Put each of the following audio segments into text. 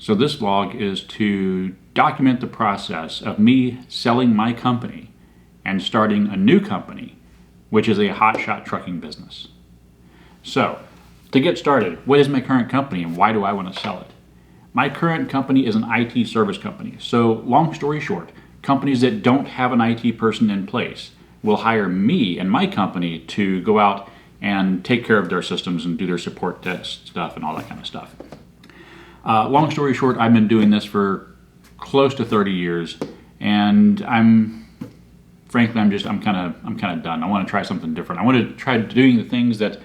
So this vlog is to document the process of me selling my company and starting a new company, which is a hotshot trucking business. So, to get started, what is my current company and why do I want to sell it? My current company is an IT service company. So, long story short, companies that don't have an IT person in place will hire me and my company to go out and take care of their systems and do their support test stuff and all that kind of stuff. Long story short, I've been doing this for close to 30 years, and I'm kind of done. I want to try something different. I want to try doing the things that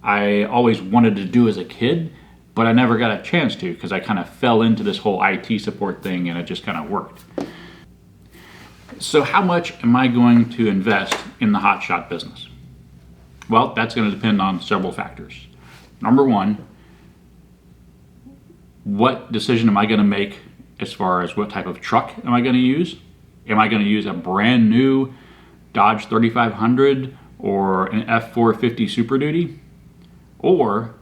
I always wanted to do as a kid, but I never got a chance to because I kind of fell into this whole IT support thing and it just kind of worked. So how much am I going to invest in the hotshot business? Well, that's going to depend on several factors. Number one, what decision am I going to make as far as what type of truck am I going to use? Am I going to use a brand new Dodge 3500 or an F450 Super Duty? Or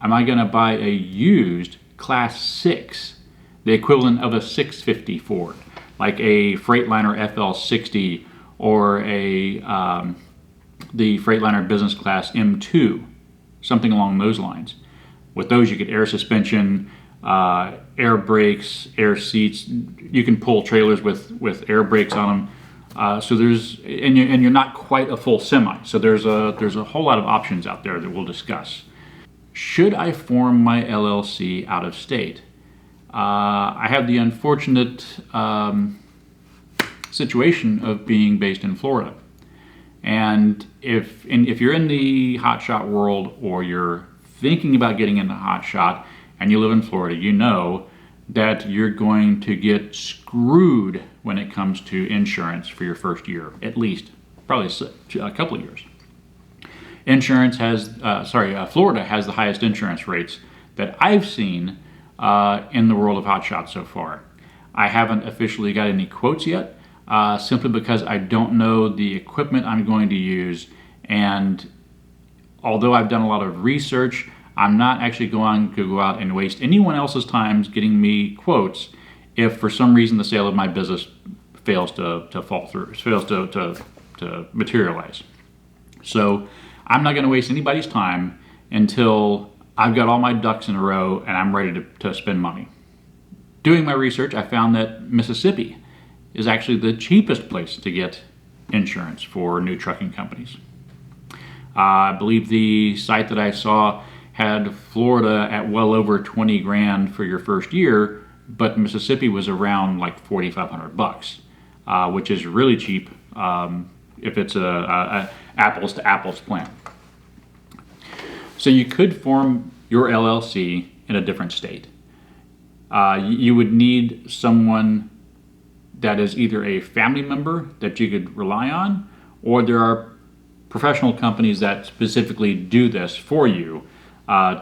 am I going to buy a used Class 6, the equivalent of a 650 Ford, like a Freightliner FL60 or the Freightliner Business Class M2, something along those lines. With those, you get air suspension, air brakes, air seats. You can pull trailers with air brakes on them. So you're not quite a full semi. So there's a whole lot of options out there that we'll discuss. Should I form my LLC out of state? I have the unfortunate situation of being based in Florida. And if you're in the hotshot world or you're thinking about getting into hotshot and you live in Florida, you know that you're going to get screwed when it comes to insurance for your first year, at least, probably a couple of years. Florida has the highest insurance rates that I've seen in the world of hotshot so far. I haven't officially got any quotes yet, simply because I don't know the equipment I'm going to use, and although I've done a lot of research, I'm not actually going to go out and waste anyone else's time getting me quotes if for some reason the sale of my business fails to fall through, fails to materialize. So I'm not going to waste anybody's time until I've got all my ducks in a row and I'm ready to spend money. Doing my research, I found that Mississippi is actually the cheapest place to get insurance for new trucking companies. I believe the site that I saw had Florida at well over 20 grand for your first year, but Mississippi was around like $4,500, which is really cheap if it's a apples to apples plan. So you could form your LLC in a different state. You would need someone that is either a family member that you could rely on, or there are professional companies that specifically do this for you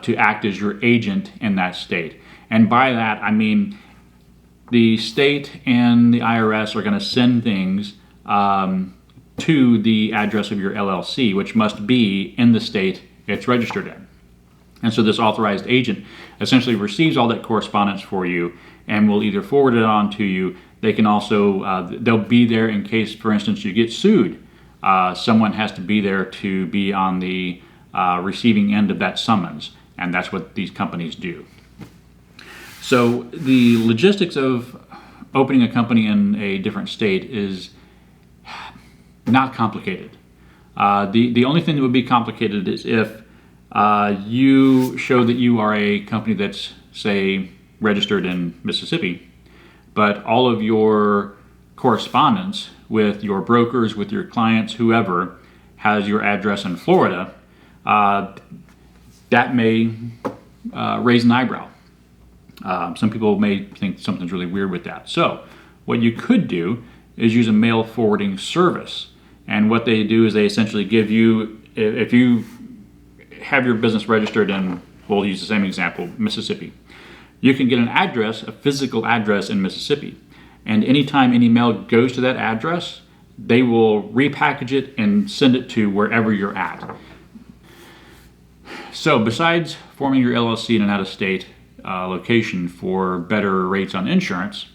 to act as your agent in that state. And by that, I mean the state and the IRS are going to send things to the address of your LLC, which must be in the state it's registered in. And so this authorized agent essentially receives all that correspondence for you and will either forward it on to you. They can also, they'll be there in case, for instance, you get sued. Someone has to be there to be on the receiving end of that summons, and that's what these companies do. So the logistics of opening a company in a different state is not complicated. The only thing that would be complicated is if you show that you are a company that's, say, registered in Mississippi, but all of your correspondence with your brokers, with your clients, whoever, has your address in Florida, that may raise an eyebrow. Some people may think something's really weird with that. So what you could do is use a mail forwarding service. And what they do is they essentially give you, if you have your business registered in, we'll use the same example, Mississippi, you can get an address, a physical address in Mississippi. And anytime any mail goes to that address, they will repackage it and send it to wherever you're at. So besides forming your LLC in an out-of-state, location for better rates on insurance.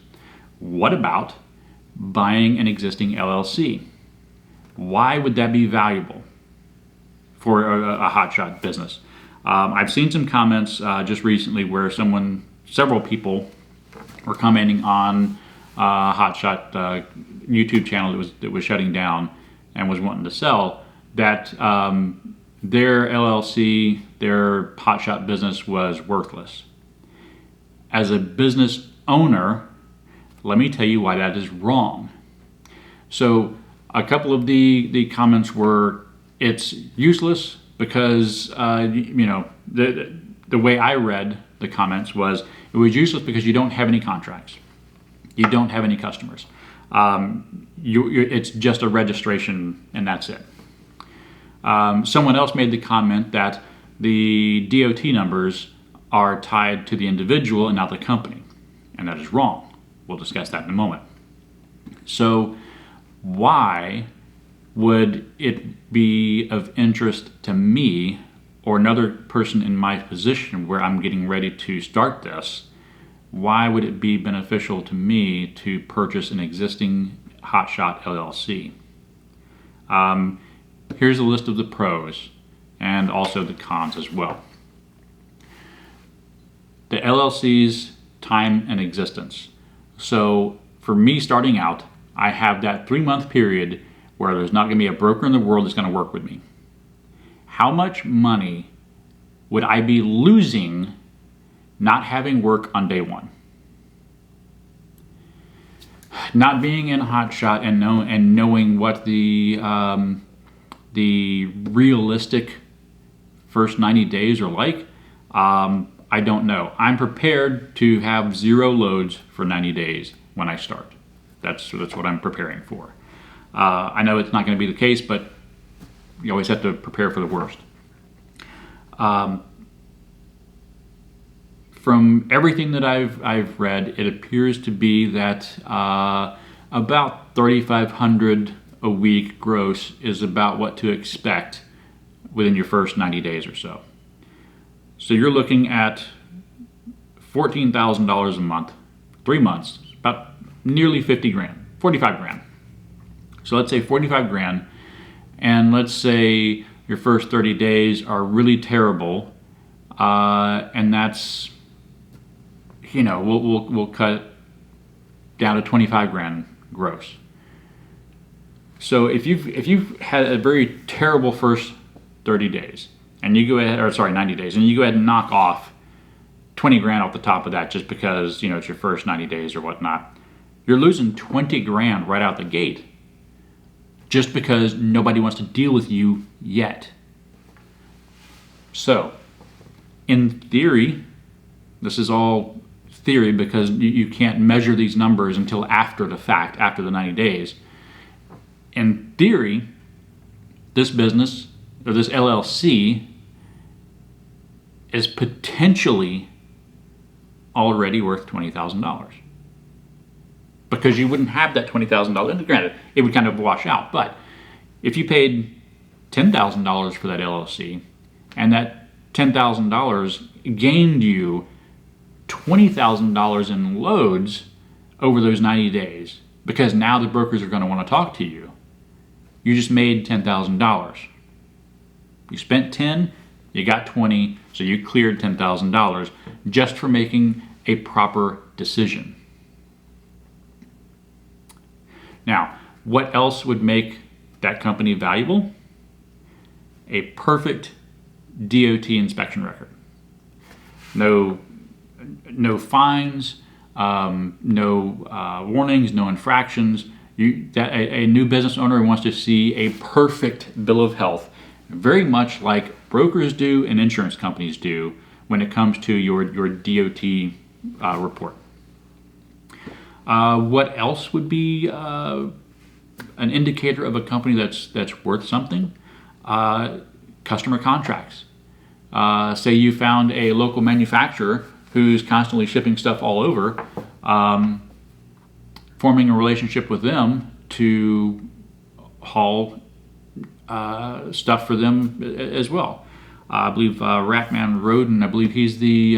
What about buying an existing LLC? Why would that be valuable for a hotshot business? I've seen some comments just recently where several people were commenting on Hotshot YouTube channel that was shutting down and was wanting to sell, that their LLC, their hotshot business was worthless. As a business owner, let me tell you why that is wrong. So a couple of the comments were, it's useless because, the way I read the comments was, it was useless because you don't have any contracts. You don't have any customers. It's just a registration and that's it. Someone else made the comment that the DOT numbers are tied to the individual and not the company. And that is wrong. We'll discuss that in a moment. So why would it be of interest to me or another person in my position where I'm getting ready to start this? Why would it be beneficial to me to purchase an existing Hotshot LLC? Here's a list of the pros and also the cons as well. The LLC's time and existence. So for me starting out, I have that 3-month period where there's not going to be a broker in the world that's going to work with me. How much money would I be losing not having work on day one? Not being in Hotshot and knowing what the realistic first 90 days are like, I don't know. I'm prepared to have 0 loads for 90 days when I start. That's what I'm preparing for. I know it's not going to be the case, but you always have to prepare for the worst. From everything that I've read, it appears to be that about $3,500 a week gross is about what to expect within your first 90 days or so. So you're looking at $14,000 a month, 3 months, about nearly 50 grand, 45 grand. So let's say 45 grand, and let's say your first 30 days are really terrible, and that's, we'll cut down to 25 grand gross. So if you've had a very terrible first 30 days, and you go ahead, 90 days, and you go ahead and knock off 20 grand off the top of that just because, it's your first 90 days or whatnot, you're losing 20 grand right out the gate just because nobody wants to deal with you yet. So, in theory, this is all theory because you can't measure these numbers until after the fact, after the 90 days. In theory, this business, or this LLC, is potentially already worth $20,000. Because you wouldn't have that $20,000. And granted, it would kind of wash out. But if you paid $10,000 for that LLC, and that $10,000 gained you $20,000 in loads over those 90 days, because now the brokers are going to want to talk to you, you just made $10,000. You spent 10, you got 20, so you cleared $10,000 just for making a proper decision. Now, what else would make that company valuable? A perfect DOT inspection record. No fines, no warnings, no infractions. A new business owner wants to see a perfect bill of health, very much like brokers do and insurance companies do when it comes to your DOT report. What else would be an indicator of a company that's worth something? Customer contracts. Say you found a local manufacturer who's constantly shipping stuff all over, forming a relationship with them to haul stuff for them as well. I believe Ratman Roden, I believe he's the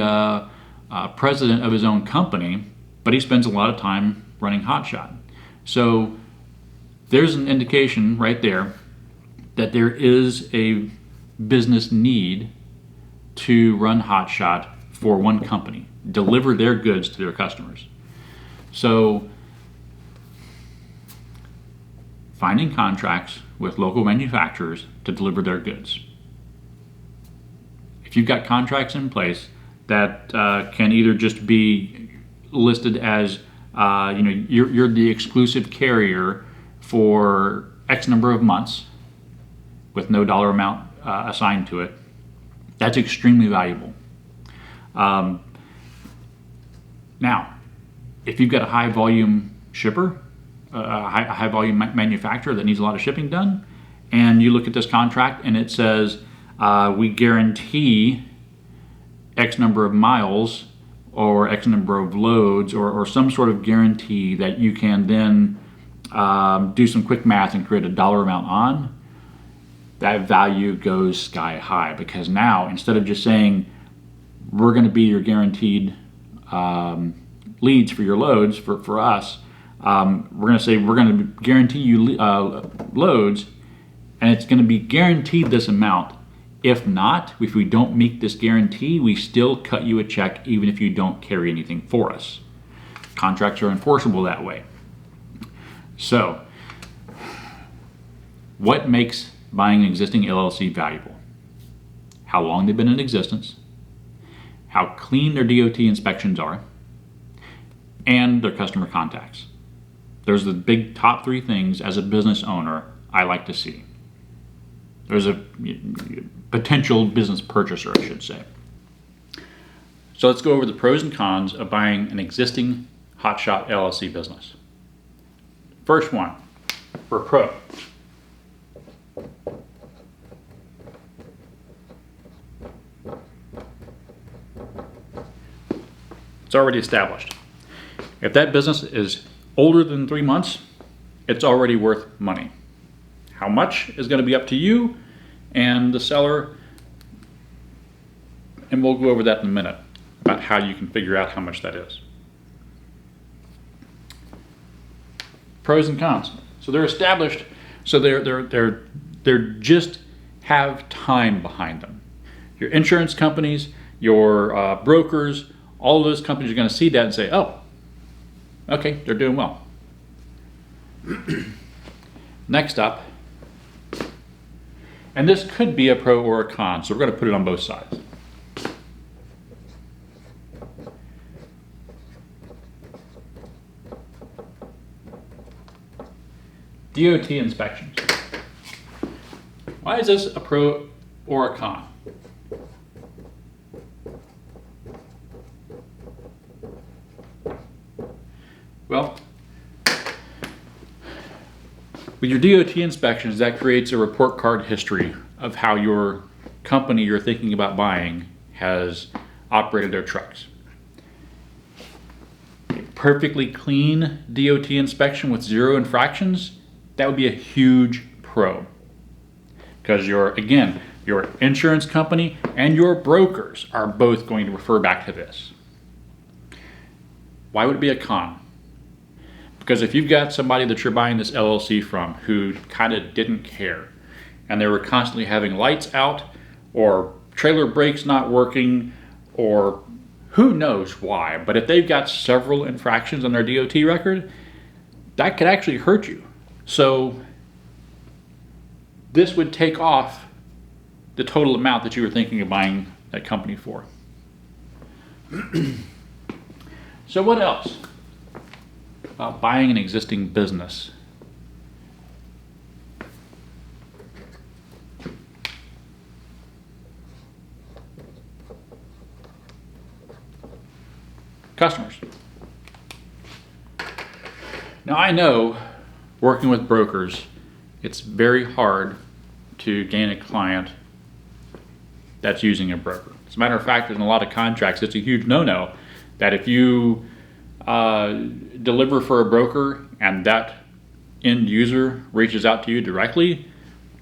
president of his own company, but he spends a lot of time running Hotshot. So there's an indication right there that there is a business need to run Hotshot for one company, deliver their goods to their customers. So finding contracts with local manufacturers to deliver their goods. If you've got contracts in place that can either just be listed as you're the exclusive carrier for X number of months with no dollar amount assigned to it, that's extremely valuable. Now, if you've got a high volume shipper, a high volume manufacturer that needs a lot of shipping done, and you look at this contract and it says we guarantee X number of miles or X number of loads or some sort of guarantee that you can then do some quick math and create a dollar amount on, that value goes sky high, because now instead of just saying we're going to be your guaranteed leads for your loads for us, we're going to say we're going to guarantee you loads, and it's going to be guaranteed this amount. If not, if we don't meet this guarantee, we still cut you a check even if you don't carry anything for us. Contracts are enforceable that way. So, what makes buying an existing LLC valuable? How long they've been in existence, how clean their DOT inspections are, and their customer contacts. There's the big top three things as a business owner I like to see. There's a potential business purchaser, I should say. So let's go over the pros and cons of buying an existing Hotshot LLC business. First one, for pro. It's already established. If that business is older than 3 months, it's already worth money. How much is going to be up to you and the seller, and we'll go over that in a minute about how you can figure out how much that is. Pros and cons. So they're established. So they're just have time behind them. Your insurance companies, your brokers, all of those companies are going to see that and say, "Oh, okay, they're doing well." Next up, and this could be a pro or a con, so we're going to put it on both sides. DOT inspections. Why is this a pro or a con? Well, with your DOT inspections, that creates a report card history of how your company you're thinking about buying has operated their trucks. A perfectly clean DOT inspection with 0 infractions, that would be a huge pro. Because your insurance company and your brokers are both going to refer back to this. Why would it be a con? Because if you've got somebody that you're buying this LLC from who kind of didn't care, and they were constantly having lights out, or trailer brakes not working, or who knows why, but if they've got several infractions on their DOT record, that could actually hurt you. So this would take off the total amount that you were thinking of buying that company for. So what else about buying an existing business? Customers. Now I know, working with brokers, it's very hard to gain a client that's using a broker. As a matter of fact, in a lot of contracts, it's a huge no-no that if you deliver for a broker and that end user reaches out to you directly,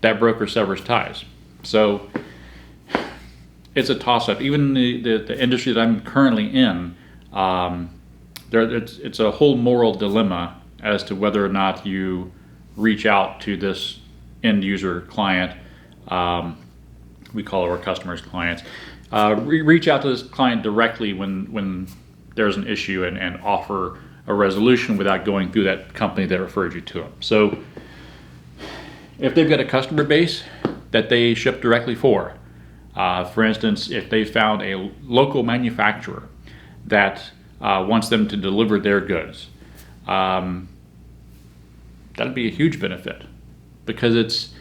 that broker severs ties. So it's a toss-up. Even the industry that I'm currently in, it's a whole moral dilemma as to whether or not you reach out to this end user client. We call our customers clients. Reach out to this client directly when there's an issue and offer a resolution without going through that company that referred you to them. So if they've got a customer base that they ship directly for instance, if they found a local manufacturer that wants them to deliver their goods, that'd be a huge benefit, because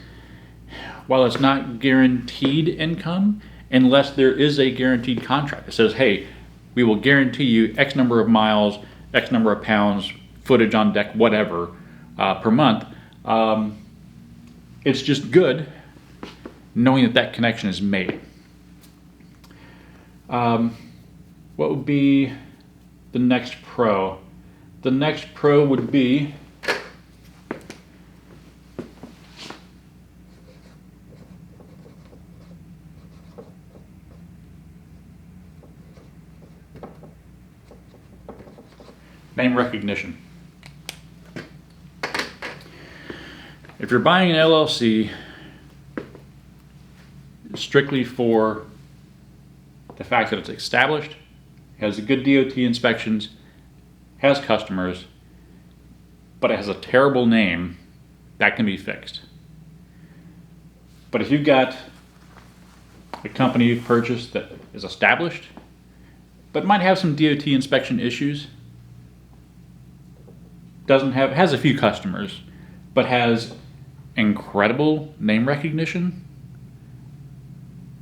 while it's not guaranteed income, unless there is a guaranteed contract that says, hey, we will guarantee you X number of miles, X number of pounds, footage on deck, whatever, per month, it's just good knowing that connection is made. What would be the next pro? The next pro would be name recognition. If you're buying an LLC strictly for the fact that it's established, has good DOT inspections, has customers, but it has a terrible name, that can be fixed. But if you've got a company you've purchased that is established, but might have some DOT inspection issues, has a few customers, but has incredible name recognition,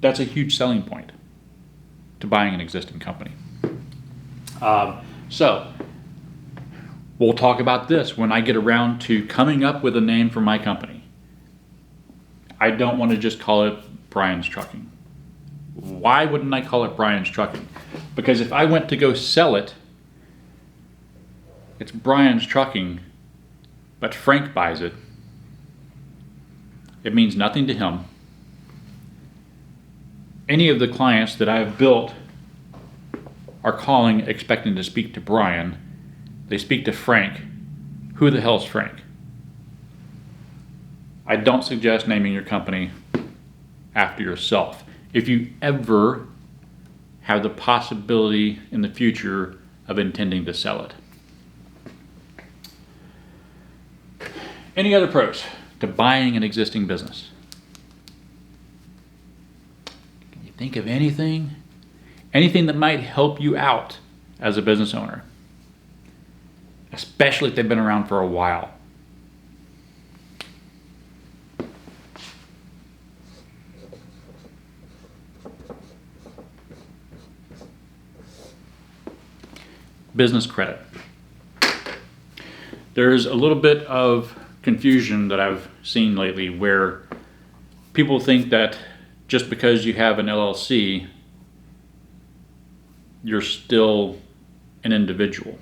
that's a huge selling point to buying an existing company. So we'll talk about this when I get around to coming up with a name for my company. I don't want to just call it Brian's Trucking. Why wouldn't I call it Brian's Trucking? Because if I went to go sell it, it's Brian's Trucking, but Frank buys it. It means nothing to him. Any of the clients that I've built are calling expecting to speak to Brian. They speak to Frank. Who the hell's Frank? I don't suggest naming your company after yourself. If you ever have the possibility in the future of intending to sell it. Any other pros to buying an existing business? Can you think of anything? Anything that might help you out as a business owner, especially if they've been around for a while. Business credit. There's a little bit of confusion that I've seen lately where people think that just because you have an LLC, you're still an individual.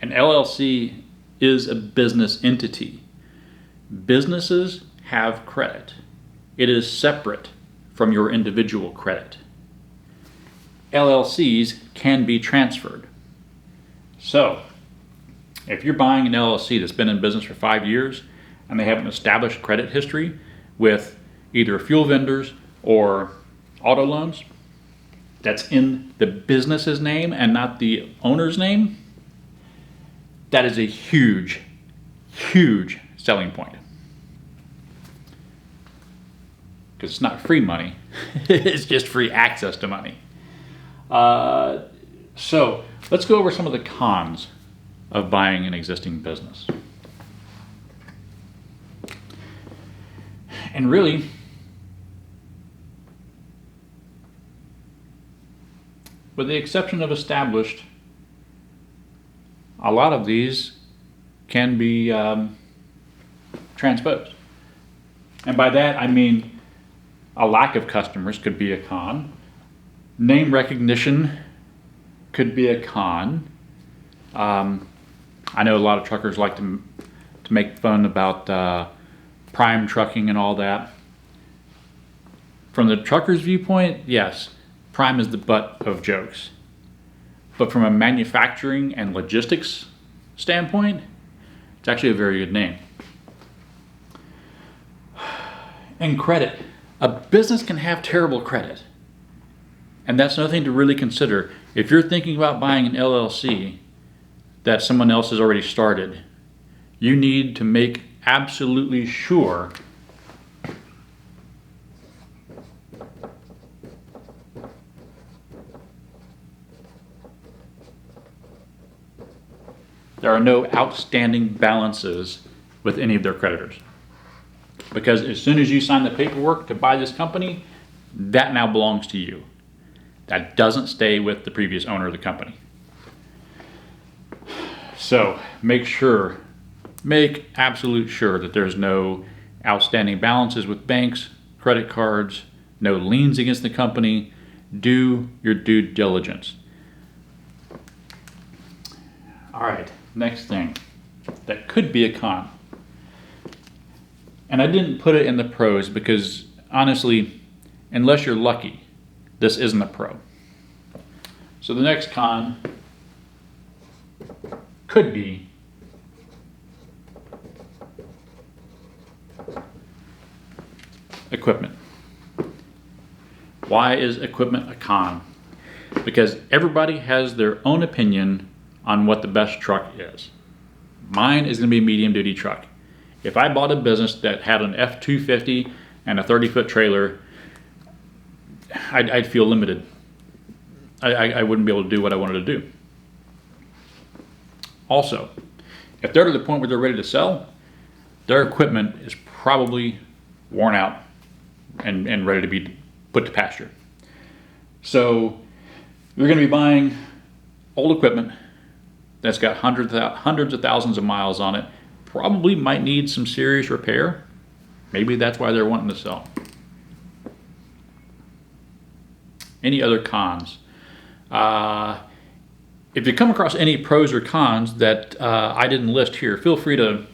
An LLC is a business entity. Businesses have credit. It is separate from your individual credit. LLCs can be transferred. So, if you're buying an LLC that's been in business for 5 years and they have an established credit history with either fuel vendors or auto loans, that's in the business's name and not the owner's name, that is a huge, huge selling point. Because it's not free money, it's just free access to money. So let's go over some of the cons of buying an existing business. And really, with the exception of established, a lot of these can be transposed. And by that I mean a lack of customers could be a con. Name recognition could be a con. I know a lot of truckers like to make fun about prime trucking and all that. From the trucker's viewpoint, yes, Prime is the butt of jokes. But from a manufacturing and logistics standpoint, it's actually a very good name. And credit. A business can have terrible credit. And that's another thing to really consider. If you're thinking about buying an LLC that someone else has already started, you need to make absolutely sure there are no outstanding balances with any of their creditors. Because as soon as you sign the paperwork to buy this company, that now belongs to you. That doesn't stay with the previous owner of the company. So make absolute sure that there's no outstanding balances with banks, credit cards, no liens against the company. Do your due diligence. All right, next thing that could be a con. And I didn't put it in the pros because honestly, unless you're lucky, this isn't a pro. So the next con could be equipment. Why is equipment a con? Because everybody has their own opinion on what the best truck is. Mine is going to be a medium duty truck. If I bought a business that had an F-250 and a 30-foot trailer, I'd feel limited. I wouldn't be able to do what I wanted to do. Also, if they're to the point where they're ready to sell, their equipment is probably worn out and ready to be put to pasture. So you're going to be buying old equipment that's got hundreds of thousands of miles on it, probably might need some serious repair. Maybe that's why they're wanting to sell. Any other cons? If you come across any pros or cons that I didn't list here, feel free to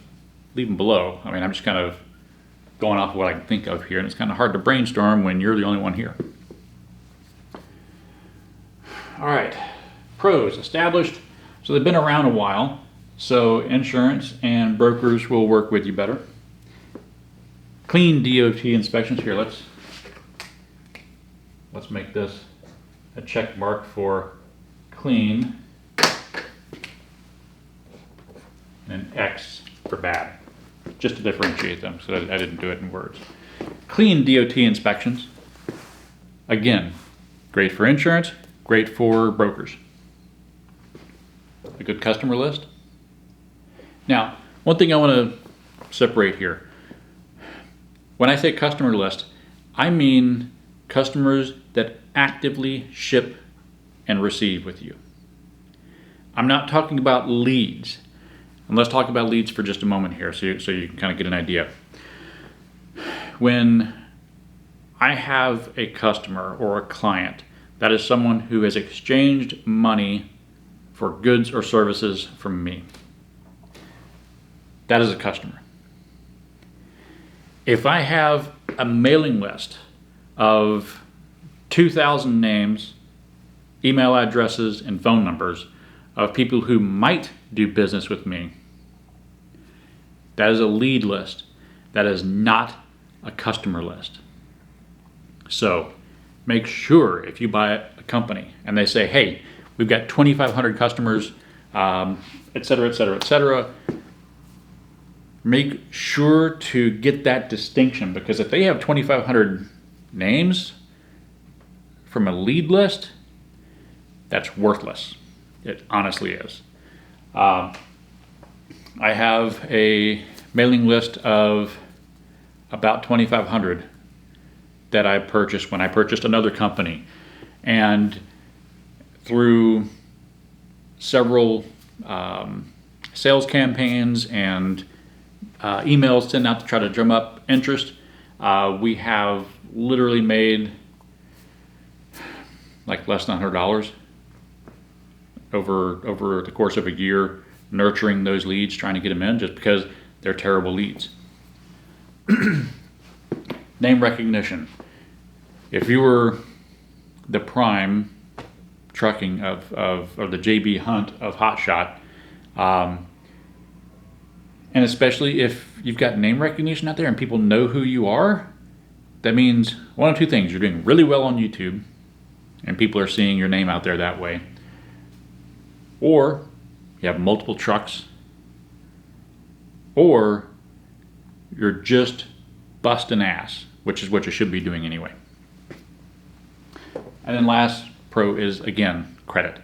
leave them below. I mean, I'm just kind of going off of what I can think of here, and it's kind of hard to brainstorm when you're the only one here. All right, pros established. So they've been around a while, so insurance and brokers will work with you better. Clean DOT inspections. Here, let's make this a check mark for clean and an X for bad, just to differentiate them, so I didn't do it in words. Clean DOT inspections. Again, great for insurance, great for brokers. A good customer list. Now, one thing I want to separate here. When I say customer list, I mean customers that actively ship and receive with you. I'm not talking about leads. And let's talk about leads for just a moment here so you can kind of get an idea. When I have a customer or a client, that is someone who has exchanged money for goods or services from me. That is a customer. If I have a mailing list of 2,000 names, email addresses, and phone numbers of people who might do business with me, that is a lead list. That is not a customer list. So make sure if you buy a company and they say, hey, we've got 2,500 customers, et cetera, et cetera, et cetera, make sure to get that distinction, because if they have 2,500 names from a lead list, that's worthless. It honestly is. I have a mailing list of about 2,500 that I purchased when I purchased another company. And through several sales campaigns and emails sent out to try to drum up interest, we have literally made like less than $100 over the course of a year, nurturing those leads, trying to get them in, just because they're terrible leads. Name recognition. If you were the prime trucking or the JB Hunt of Hotshot, and especially if you've got name recognition out there and people know who you are, that means one of two things. You're doing really well on YouTube and people are seeing your name out there that way. Or you have multiple trucks. Or you're just busting ass, which is what you should be doing anyway. And then last pro is, again, credit.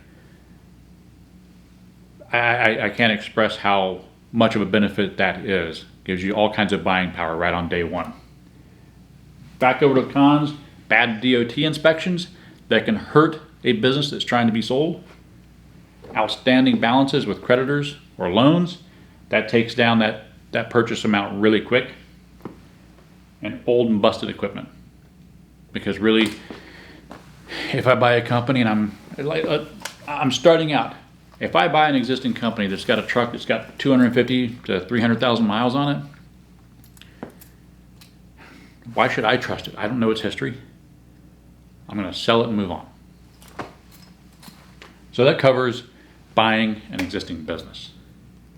I can't express how much of a benefit that is. Gives you all kinds of buying power right on day one. Back over to the cons, bad DOT inspections that can hurt a business that's trying to be sold. Outstanding balances with creditors or loans, that takes down that purchase amount really quick. And old and busted equipment. Because really, if I buy a company and I'm starting out, if I buy an existing company that's got a truck that's got 250 to 300,000 miles on it, why should I trust it? I don't know its history. I'm going to sell it and move on. So that covers buying an existing business.